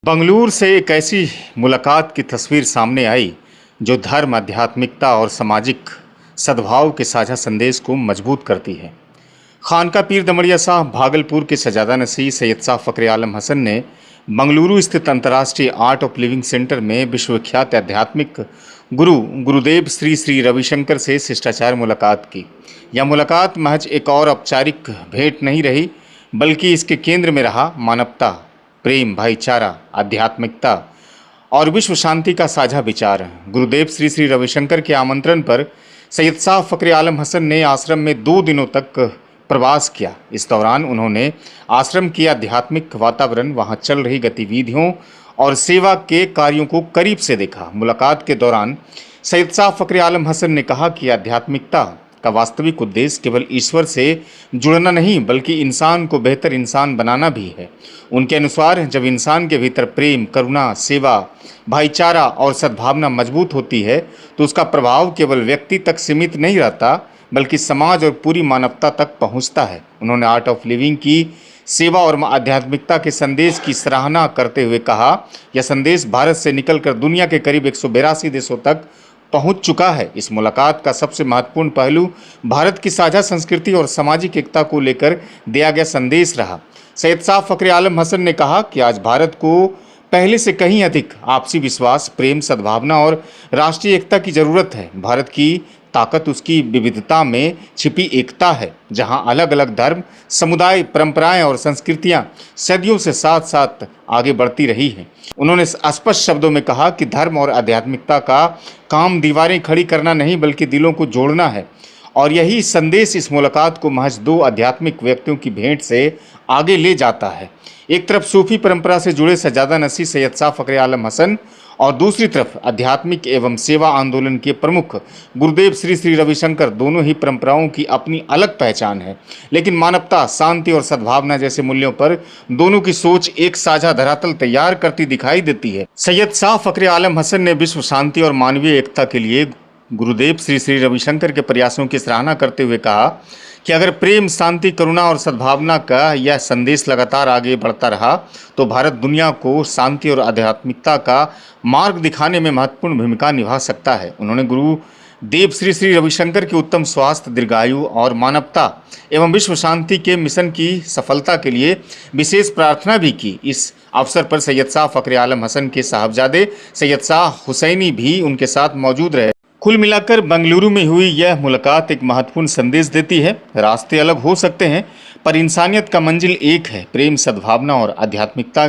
बंगलुरु से एक ऐसी मुलाकात की तस्वीर सामने आई जो धर्म, आध्यात्मिकता और सामाजिक सद्भाव के साझा संदेश को मजबूत करती है। खानका पीर दमड़िया साहब भागलपुर के सजादा नसीह सैयद शाह फखरे आलम हसन ने बंगलुरु स्थित अंतर्राष्ट्रीय आर्ट ऑफ लिविंग सेंटर में विश्वविख्यात आध्यात्मिक गुरु गुरुदेव श्री श्री रविशंकर से शिष्टाचार मुलाकात की। यह मुलाकात महज एक और औपचारिक भेंट नहीं रही, बल्कि इसके केंद्र में रहा मानवता, प्रेम, भाईचारा, आध्यात्मिकता और विश्व शांति का साझा विचार। गुरुदेव श्री श्री रविशंकर के आमंत्रण पर सैयद शाह फखरे आलम हसन ने आश्रम में 2 दिनों तक प्रवास किया। इस दौरान उन्होंने आश्रम की आध्यात्मिक वातावरण, वहां चल रही गतिविधियों और सेवा के कार्यों को करीब से देखा। मुलाकात के दौरान सैयद शाह फखरे आलम हसन ने कहा कि आध्यात्मिकता का वास्तविक उद्देश्य केवल ईश्वर से जुड़ना नहीं, बल्कि इंसान को बेहतर इंसान बनाना भी है। उनके अनुसार जब इंसान के भीतर प्रेम, करुणा, सेवा, भाईचारा और सद्भावना मजबूत होती है तो उसका प्रभाव केवल व्यक्ति तक सीमित नहीं रहता, बल्कि समाज और पूरी मानवता तक पहुंचता है। उन्होंने आर्ट ऑफ लिविंग की सेवा और आध्यात्मिकता के संदेश की सराहना करते हुए कहा, यह संदेश भारत से निकलकर दुनिया के करीब 182 देशों तक पहुंच चुका है। इस मुलाकात का सबसे महत्वपूर्ण पहलू भारत की साझा संस्कृति और सामाजिक एकता को लेकर दिया गया संदेश रहा। सैयद शाह फखरे आलम हसन ने कहा कि आज भारत को पहले से कहीं अधिक आपसी विश्वास, प्रेम, सद्भावना और राष्ट्रीय एकता की जरूरत है। भारत की ताकत उसकी विविधता में छिपी एकता है, जहां अलग अलग धर्म, समुदाय, परंपराएं और संस्कृतियां सदियों से साथ साथ आगे बढ़ती रही हैं। उन्होंने स्पष्ट शब्दों में कहा कि धर्म और आध्यात्मिकता का काम दीवारें खड़ी करना नहीं, बल्कि दिलों को जोड़ना है। और यही संदेश इस मुलाकात को महज 2 आध्यात्मिक व्यक्तियों की भेंट से आगे ले जाता है। एक तरफ सूफी परंपरा से जुड़े सजादा नसीह सैयद शाह फखरे आलम हसन और दूसरी तरफ आध्यात्मिक एवं सेवा आंदोलन के प्रमुख गुरुदेव श्री श्री रविशंकर। दोनों ही परंपराओं की अपनी अलग पहचान है, लेकिन मानवता, शांति और सद्भावना जैसे मूल्यों पर दोनों की सोच एक साझा धरातल तैयार करती दिखाई देती है। सैयद शाह फखरे आलम हसन ने विश्व शांति और मानवीय एकता के लिए गुरुदेव श्री श्री रविशंकर के प्रयासों की सराहना करते हुए कहा कि अगर प्रेम, शांति, करुणा और सद्भावना का यह संदेश लगातार आगे बढ़ता रहा तो भारत दुनिया को शांति और आध्यात्मिकता का मार्ग दिखाने में महत्वपूर्ण भूमिका निभा सकता है। उन्होंने गुरुदेव श्री श्री रविशंकर के उत्तम स्वास्थ्य, दीर्घायु और मानवता एवं विश्व शांति के मिशन की सफलता के लिए विशेष प्रार्थना भी की। इस अवसर पर सैयद शाह फखरे आलम हसन के साहबजादे सैयद शाह हुसैनी भी उनके साथ मौजूद रहे। कुल मिलाकर बंगलुरु में हुई यह मुलाकात एक महत्वपूर्ण संदेश देती है। रास्ते अलग हो सकते हैं, पर इंसानियत का मंजिल एक है। प्रेम, सद्भावना और आध्यात्मिकता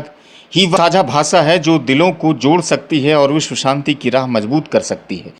ही साझा भाषा है जो दिलों को जोड़ सकती है और विश्व शांति की राह मजबूत कर सकती है।